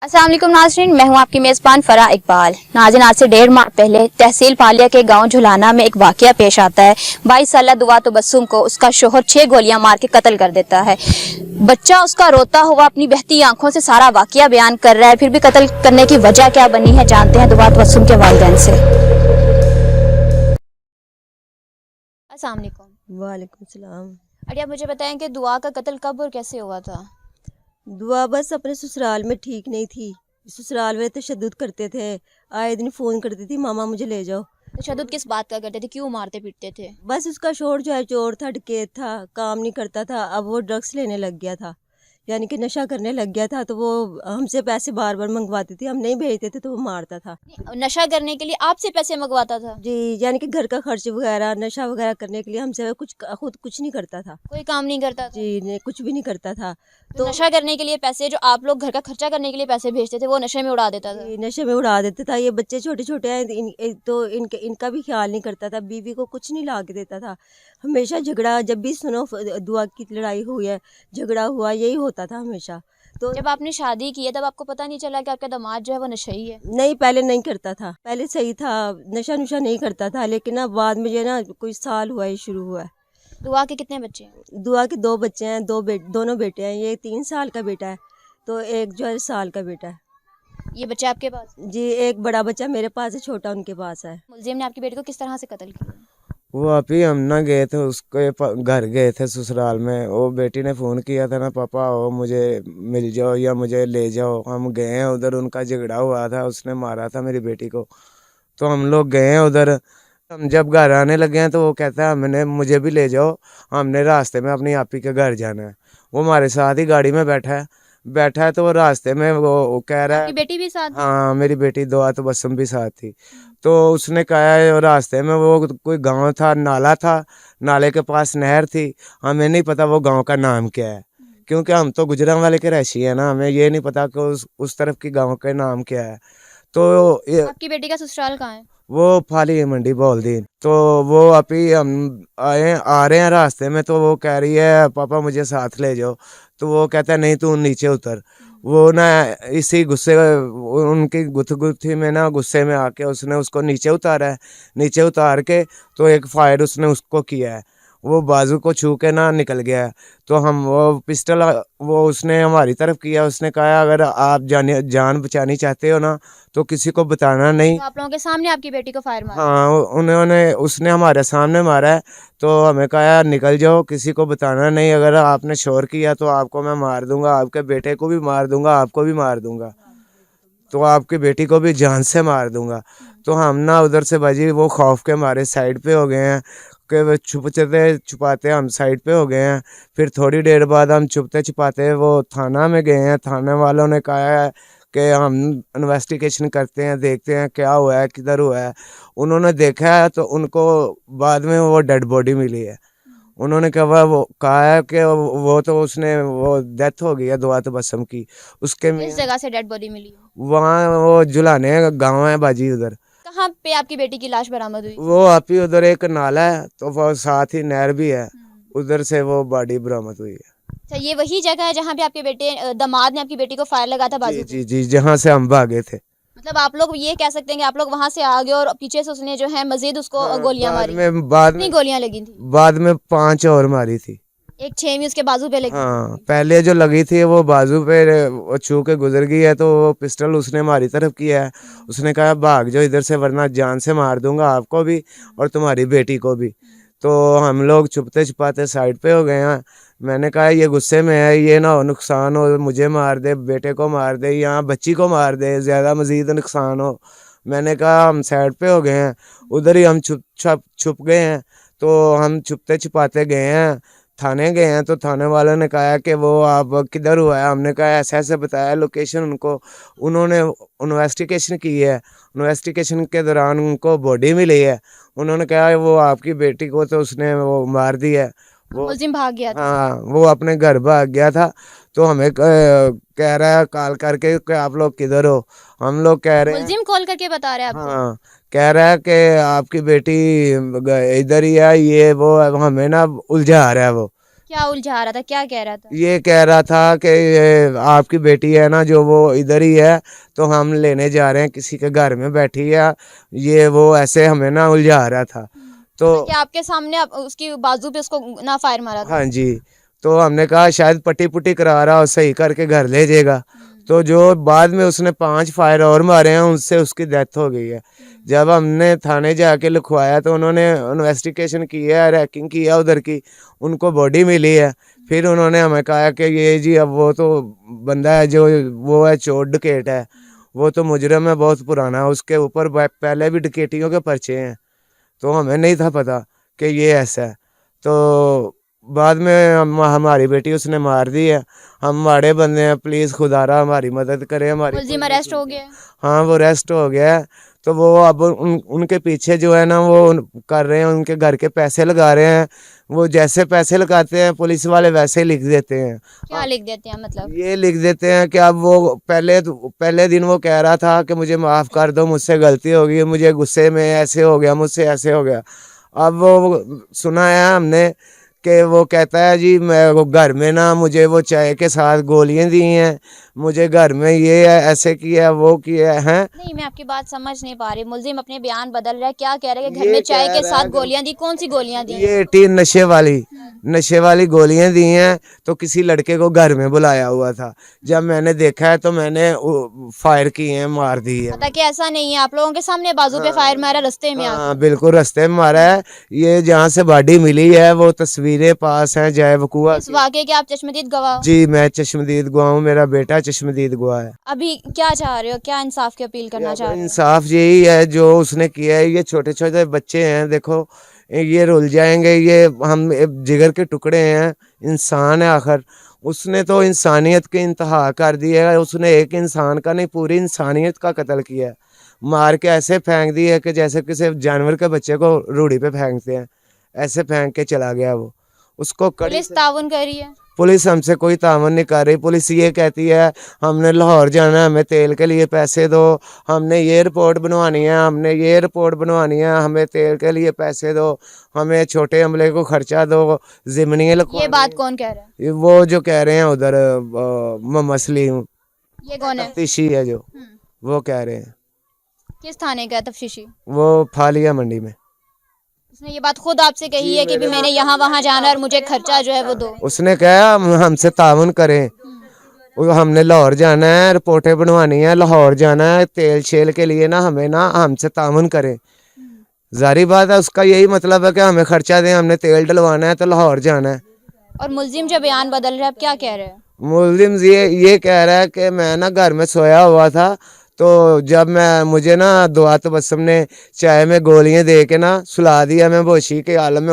अस्सलाम वालेकुम नाज़रीन, मैं हूं आपकी मेज़बान फ़रा इकबाल। नाज़रीन, आज से 1.5 माह पहले तहसील पालिया के गांव झुलाना में एक वाकया पेश आता है। 22 साला दुआ तबस्सुम को उसका शोहर 6 गोलियां मार के कत्ल कर देता है। बच्चा उसका रोता हुआ अपनी बहती आंखों से सारा वाकया बयान कर रहा है। फिर भी कत्ल करने की वजह क्या बनी है, जानते हैं दुआ तबस्सुम के वालिदैन से। अस्सलाम वालेकुम। वालेकुम सलाम। अरे, आप मुझे बताएं कि दुआ का कत्ल कब और कैसे हुआ था? दुआ बस अपने ससुराल में ठीक नहीं थी। ससुराल में तशद्दुद करते थे। आए दिन फ़ोन करती थी, मामा मुझे ले जाओ। तशद्दुद किस बात का करते थे, क्यों मारते पीटते थे? बस उसका शोर जो है चोर था, डकैत था, काम नहीं करता था। अब वो ड्रग्स लेने लग गया था, यानी कि नशा करने लग गया था। तो वो हमसे पैसे बार बार मंगवाती थी, हम नहीं भेजते थे तो वो मारता था। नशा करने के लिए आपसे पैसे मंगवाता था? जी, यानी कि घर का खर्च वगैरह, नशा वगैरह करने के लिए हमसे खुद कुछ नहीं करता था। कोई काम नहीं करता था? जी नहीं, कुछ भी नहीं करता था। तो नशा करने के लिए पैसे जो आप लोग घर का खर्चा करने के लिए पैसे भेजते थे, वो नशे में उड़ा देता था? ये नशे में उड़ा देता था। ये बच्चे छोटे छोटे हैं, तो इनका भी ख्याल नहीं करता था। बीवी को कुछ नहीं ला के देता था। हमेशा झगड़ा, जब भी सुनो दुआ की लड़ाई हुई है, झगड़ा हुआ, यही होता था हमेशा। तो जब आपने शादी की है तब आपको पता नहीं चला कि आपका दामाद जो है वो नशेड़ी है? नहीं, पहले नहीं करता था, पहले सही था, नशा नुशा नहीं करता था। लेकिन ना बाद में जो है ना, कोई साल हुआ है शुरू हुआ है। दुआ के कितने बच्चे हैं? दुआ के 2 बच्चे हैं, दोनों बेटे हैं। ये 3 साल का बेटा है, तो एक जो है साल का बेटा है। ये बच्चे आपके पास? जी, एक बड़ा बच्चा मेरे पास है, छोटा उनके पास है। मुलजिम ने आपकी बेटी को किस तरह से कत्ल किया? वो अभी हम ना गए थे, उसके घर गए थे ससुराल में। वो बेटी ने फ़ोन किया था ना, पापा आओ मुझे मिल जाओ या मुझे ले जाओ। हम गए हैं उधर, उनका झगड़ा हुआ था, उसने मारा था मेरी बेटी को। तो हम लोग गए हैं उधर। हम जब घर आने लगे हैं तो वो कहता है हमने मुझे भी ले जाओ, हमने रास्ते में अपनी आपी के घर जाना है। वो हमारे साथ ही गाड़ी में बैठा है तो वो रास्ते में वो कह रहा आपकी है। बेटी भी साथ? हाँ, मेरी बेटी दुआ तबस्सुम भी साथ थी। तो उसने कहा है, और रास्ते में वो कोई गांव था, नाला था, नाले के पास नहर थी। हमें नहीं पता वो गांव का नाम क्या है, क्योंकि हम तो गुजरांवाले के रहशी है ना, हमें ये नहीं पता कि उस तरफ की गांव का नाम क्या है। तो ये आपकी बेटी का ससुराल कहाँ है? वो फाली मंडी बोलदीन। तो वो अभी हम आ रहे हैं रास्ते में, तो वो कह रही है पापा मुझे साथ ले जाओ। तो वो कहता है नहीं तू नीचे उतर। वो ना इसी गुस्से, उनकी गुत्थी में ना, गुस्से में आके उसने उसको नीचे उतारा है। नीचे उतार के तो एक फायर उसने उसको किया है, वो बाजू को छू के ना निकल गया है। तो हम वो पिस्टल वो उसने हमारी तरफ किया। उसने कहा अगर आप जान बचानी चाहते हो ना तो किसी को बताना नहीं। तो आप लोगों के सामने आपकी बेटी को फायर मारा? हाँ, उसने हमारे सामने मारा है। तो हमें कहा यार निकल जाओ, किसी को बताना नहीं, अगर आपने शोर किया तो आपको मैं मार दूंगा, आपके बेटे को भी मार दूंगा, आपको भी मार दूंगा, तो आपकी बेटी को भी जान से मार दूंगा। तो हम ना उधर से बाजी वो खौफ के मारे साइड पे हो गए हैं कि वो छुपते छुपाते हम साइड पे हो गए हैं। फिर थोड़ी देर बाद हम छुपते छुपाते वो थाना में गए हैं। थाने वालों ने कहा है कि हम इन्वेस्टिगेशन करते हैं, देखते हैं क्या हुआ है, किधर हुआ है। उन्होंने देखा है तो उनको बाद में वो डेड बॉडी मिली है। उन्होंने कहा है कि वो तो उसने वो डेथ हो गई है दुआ तबस्सुम की। उसके किस जगह से डेड बॉडी मिली? वहाँ वो जुलाने गांव है बाजी, उधर। कहाँ पे आपकी बेटी की लाश बरामद हुई? वो आप ही उधर एक नाला है, तो वो साथ ही नहर भी है, उधर से वो बॉडी बरामद हुई है। अच्छा, ये वही जगह है जहाँ पे आपके बेटे दामाद ने आपकी बेटी को फायर लगा था जी बाजू पे? जी जी, जहाँ से हम भागे थे। मतलब आप लोग ये कह सकते हैं कि आप लोग वहां से आ गए और पीछे से उसने जो है मजीद उसको हाँ, गोलियां मारी? बाद कितनी में गोलियां लगी थी? बाद में 5 और मारी थी। एक 6वीं उसके बाजू पे लगी? हाँ, पहले जो लगी थी वो बाजू पे वो छू के गुजर गई है, तो वो पिस्टल उसने हमारी तरफ किया है। उसने कहा भाग जाओ इधर से, वरना जान से मार दूंगा आपको भी और तुम्हारी बेटी को भी। तो हम लोग छुपते छुपाते साइड पे हो गए हैं। मैंने कहा ये गुस्से में है, ये ना हो नुकसान हो, मुझे मार दे, बेटे को मार दे, यहाँ बच्ची को मार दे, ज़्यादा मजीद नुकसान हो। मैंने कहा हम साइड पे हो गए हैं, उधर ही हम छुप गए हैं। तो हम छुपते छुपाते गए हैं, थाने गए हैं। तो थाने वालों ने कहा कि वो आप किधर हुआ है, हमने कहा ऐसे ऐसे बताया लोकेशन उनको। उन्होंने इन्वेस्टिगेशन की है, इन्वेस्टिगेशन के दौरान उनको बॉडी मिली है। उन्होंने कहा वो आपकी बेटी को तो उसने वो मार दी है। वो मुलजिम भाग गया था? हाँ, वो अपने घर भाग गया था। तो हमें कह रहा है कॉल करके कि आप लोग किधर हो। हम लोग कह रहे हैं, मुलजिम कॉल करके बता रहे हैं आपको? हाँ, कह रहा है कि आपकी बेटी इधर ही है, ये वो हमें ना उलझा रहा है वो। क्या उलझा रहा था, क्या कह रहा था? ये कह रहा था कि ये आपकी बेटी है ना जो, वो इधर ही है, तो हम लेने जा रहे हैं, किसी के घर में बैठी है, ये वो ऐसे हमें ना उलझा रहा था। तो क्या आपके सामने उसकी बाजू पे उसको ना फायर मारा था? हाँ जी, तो हमने कहा शायद पट्टी पुट्टी करा रहा हो, सही करके घर ले जाएगा। तो जो बाद में उसने 5 फायर और मारे हैं, उनसे उसकी डेथ हो गई है। जब हमने थाने जाके लिखवाया तो उन्होंने इन्वेस्टिगेशन की है, रैकिंग की है उधर की, उनको बॉडी मिली है। फिर उन्होंने हमें कहा कि ये जी अब वो तो बंदा है जो, वो है चोर डकैत है, वो तो मुजरम है बहुत पुराना, उसके ऊपर पहले भी डकैतियों के पर्चे हैं। तो हमें नहीं था पता कि ये ऐसा है। तो बाद में हमारी बेटी उसने मार दी है। हम माड़े बंदे हैं, प्लीज़ खुदारा हमारी मदद करें। हमारी मुलजिम अरेस्ट हो गया है? हाँ, वो अरेस्ट हो गया है। तो वो अब उनके पीछे जो है ना वो कर रहे हैं, उनके घर के पैसे लगा रहे हैं। वो जैसे पैसे लगाते हैं पुलिस वाले वैसे ही लिख देते हैं। क्या लिख देते हैं मतलब? ये लिख देते हैं कि अब वो पहले दिन वो कह रहा था कि मुझे माफ़ कर दो, मुझसे गलती हो गई, मुझे गुस्से में ऐसे हो गया, मुझसे ऐसे हो गया। अब वो सुना है हमने कि वो कहता है जी मैं वो घर में ना मुझे वो चाय के साथ गोलियां दी हैं, मुझे घर में ये है, ऐसे किया वो किया है। नहीं, मैं आपकी बात समझ नहीं पा रही। मुलजिम अपने बयान बदल रहा है, क्या कह रहा है कि घर ये में चाय कह के रहा साथ है गोलियां दी? कौन सी गोलियां दी? ये 18 नशे वाली गोलियां दी हैं। तो किसी लड़के को घर में बुलाया हुआ था। जब मैंने देखा है तो मैंने फायर की है, मार दी है। पता कि ऐसा नहीं है, आप लोगों के सामने बाजू पे फायर मारा रास्ते में आके। हाँ बिल्कुल, रास्ते में मारा है। ये जहाँ से बॉडी मिली है वो तस्वीरें पास हैं जय वकुआ इस वाकये के आप चश्मदीद गवाह हो? जी, मैं चश्मदीद गवाह हूँ, मेरा बेटा चश्मदीद गवाह है। अभी क्या चाह रहे हो, क्या इंसाफ की अपील करना चाह रहे हो? इंसाफ यही है जो उसने किया है। ये छोटे छोटे बच्चे हैं, देखो ये रुल जाएंगे, ये हम जिगर के टुकड़े हैं, इंसान है आखिर। उसने तो इंसानियत की इंतहा कर दी है। उसने एक इंसान का नहीं, पूरी इंसानियत का कत्ल किया है। मार के ऐसे फेंक दी है कि जैसे किसी जानवर के बच्चे को रूढ़ी पे फेंकते हैं, ऐसे फेंक के चला गया वो। उसको पुलिस ताउन कर रही है? पुलिस हमसे कोई तावन नहीं कर रही। पुलिस ये कहती है हमने लाहौर जाना है, हमें तेल के लिए पैसे दो, हमने ये रिपोर्ट बनवानी है, हमने ये रिपोर्ट बनवानी है, हमें तेल के लिए पैसे दो, हमें छोटे अमले को खर्चा दो, ज़िमनी ये बात कौन कह रहा है? वो जो कह रहे हैं उधर मोहम्मद सलीम, ये कौन है? तफ्तीशी है जो, वो कह रहे हैं। किस थाने का है तफ्तीशी? वो फालिया मंडी में। उसने ये बात खुद आपसे कही है कि भी मैंने यहाँ वहाँ जाना और मुझे खर्चा जो है वो दो? उसने कहा हमसे तावन करें, हमने लाहौर जाना है, रिपोर्टें बनवानी है, लाहौर जाना है, तेल शेल के लिए ना हमें ना हमसे तावन करें। जारी बात है, उसका यही मतलब है कि हमें खर्चा दें, हमने तेल डलवाना है तो लाहौर जाना है। और मुलजिम जब बयान बदल रहा है, आप क्या कह रहे हैं? मुस्लिम ये कह रहा है कि मैं ना घर में सोया हुआ था, तो जब मुझे ना दुआ तबस्सुम ने चाय में गोलियां दे के ना सुला दिया, मैं बेहोशी के आलम में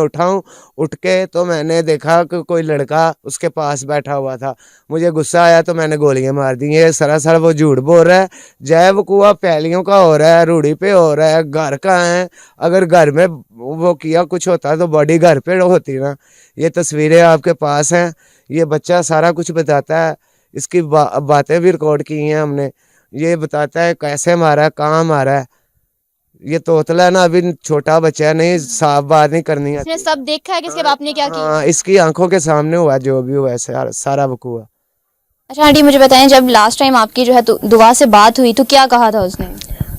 उठ के तो मैंने देखा कि कोई लड़का उसके पास बैठा हुआ था। मुझे गुस्सा आया तो मैंने गोलियां मार दी। ये सरासर वो झूठ बोल रहा है। जय वकुआ पहलियों का हो रहा है, रूढ़ी पे हो रहा है, घर का है। अगर घर में वो किया कुछ होता तो बॉडी घर पे होती ना। ये तस्वीरें आपके पास हैं, ये बच्चा सारा कुछ बताता है, इसकी बातें भी रिकॉर्ड की हैं हमने। ये बताता है कैसे मारा है, कहाँ मारा है। ये तोतला है ना, अभी छोटा बच्चा है, नहीं साफ बात नहीं करनी है। इसने सब देखा है कि इसके बाप ने क्या किया? हाँ, इसकी आंखों के सामने हुआ जो भी हुआ है, सारा वकूआ। अच्छा आंटी, मुझे बताएं, जब लास्ट टाइम आपकी जो है दुआ से बात हुई तो क्या कहा था उसने?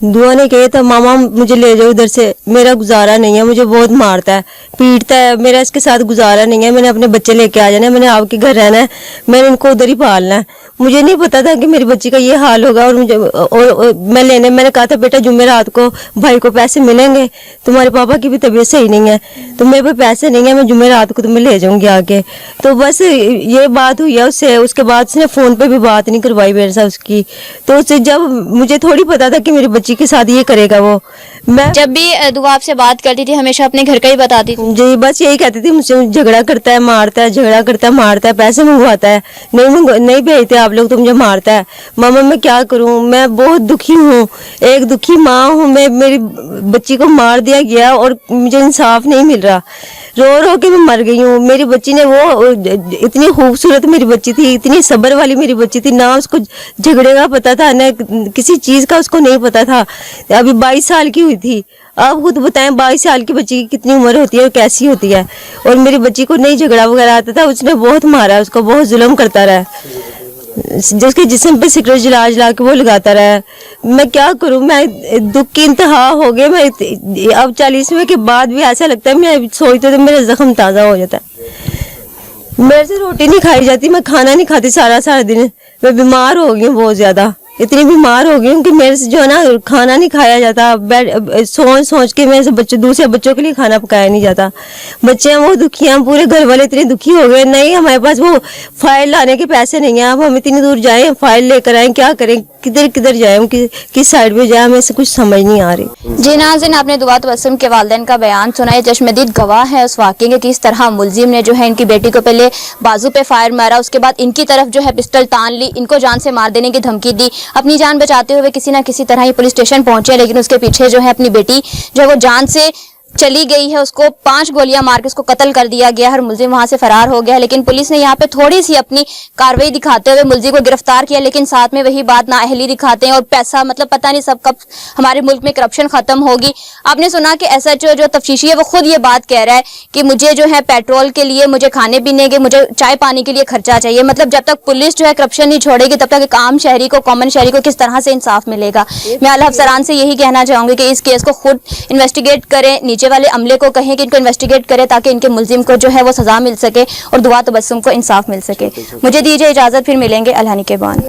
दुआ ने कहा था मामा मुझे ले जाओ इधर से, मेरा गुजारा नहीं है, मुझे बहुत मारता है, पीटता है, मेरा इसके साथ गुजारा नहीं है, मैंने अपने बच्चे लेके आ जाना है, मैंने आपके घर रहना है, मैंने इनको उधर ही पालना है। मुझे नहीं पता था कि मेरी बच्ची का ये हाल होगा। और मैंने कहा था बेटा जुमेरात को भाई को पैसे मिलेंगे, तुम्हारे पापा की भी तबीयत सही नहीं है, तो मेरे पास पैसे नहीं है, मैं जुमेरात को तुम्हें ले जाऊंगी आके। तो बस ये बात हुई है उससे। उसके बाद उसने फ़ोन पे भी बात नहीं करवाई मेरे साथ उसकी। तो उससे जब मुझे थोड़ी पता था कि मेरी बच्ची के साथ ये करेगा वो। मैं जब भी दुआ आपसे बात करती थी हमेशा अपने घर का ही बताती थी? जी बस यही कहती थी, मुझसे झगड़ा करता है, मारता है, झगड़ा करता है, मारता है, पैसे मंगवाता है, नहीं भेजते आप लोग तो मुझे मारता है। मामा मैं क्या करूं, मैं बहुत दुखी हूं, एक दुखी माँ हूं मैं। मेरी बच्ची को मार दिया गया और मुझे इंसाफ नहीं मिल रहा। रो रो के मैं मर गई हूँ। मेरी बच्ची ने वो इतनी खूबसूरत मेरी बच्ची थी, इतनी सब्र वाली मेरी बच्ची थी, ना उसको झगड़े का पता था, ना किसी चीज़ का उसको नहीं पता था। अभी 22 साल की हुई थी, आप खुद बताएं 22 साल की बच्ची की कितनी उम्र होती है और कैसी होती है। और मेरी बच्ची को नहीं झगड़ा वगैरह आता था, उसने बहुत मारा, उसको बहुत जुल्म करता रहा, जिसके जिस्म पे सिगरेट जला जला के वो लगाता रहा। मैं क्या करूं, मैं दुख की इंतहा हो गई। मैं अब 40वें के बाद भी ऐसा लगता है, मैं सोचती तो मेरा जख्म ताज़ा हो जाता है। मेरे से रोटी नहीं खाई जाती, मैं खाना नहीं खाती सारा सारा दिन। मैं बीमार हो गई हूँ, बहुत ज़्यादा इतनी बीमार हो गई हूँ कि मेरे से जो है ना खाना नहीं खाया जाता। सोच सोच के मेरे से दूसरे बच्चों के लिए खाना पकाया नहीं जाता। बच्चे हैं वो दुखी हैं, पूरे घर वाले इतने दुखी हो गए। नहीं हमारे पास वो फाइल लाने के पैसे नहीं हैं, अब हम इतनी दूर जाएं फाइल लेकर आएं, क्या करें, किधर किधर जाएं, किस साइड पे जाएं, हमें से कुछ समझ नहीं आ रही। जी नाज़रीन, आपने दुआ तबस्सुम के वालिदैन का बयान सुना है। चश्मदीद गवाह है उस वाक़े के, किस तरह मुलजिम ने जो है इनकी बेटी को पहले बाजू पे फायर मारा, उसके बाद इनकी तरफ जो है पिस्टल तान ली, इनको जान से मार देने की धमकी दी। अपनी जान बचाते हुए किसी ना किसी तरह ये पुलिस स्टेशन पहुंचे, लेकिन उसके पीछे जो है अपनी बेटी जो है वो जान से चली गई है। उसको 5 गोलियां मार के उसको कत्ल कर दिया गया है। मुलजिम वहां से फरार हो गया है, लेकिन पुलिस ने यहाँ पे थोड़ी सी अपनी कार्रवाई दिखाते हुए मुलजिम को गिरफ्तार किया, लेकिन साथ में वही बात नाअहली दिखाते हैं और पैसा, मतलब पता नहीं सब कब हमारे मुल्क में करप्शन खत्म होगी। आपने सुना कि SHO जो तफ्तीशी है वो खुद ये बात कह रहा है कि मुझे जो है पेट्रोल के लिए, मुझे खाने पीने के, मुझे चाय पानी के लिए खर्चा चाहिए। मतलब जब तक पुलिस जो है करप्शन नहीं छोड़ेगी तब तक एक आम शहरी को, कॉमन शहरी को किस तरह से इंसाफ मिलेगा। मैं आला अफसरान से यही कहना चाहूंगी कि इस केस को खुद इन्वेस्टिगेट करें, नीचे वाले अमले को कहें कि इनको इन्वेस्टिगेट करें ताकि इनके मुलजिम को जो है वो सजा मिल सके और दुआ तबस्सुम को इंसाफ मिल सके। मुझे दीजिए इजाजत, फिर मिलेंगे अल्लाह के बाद।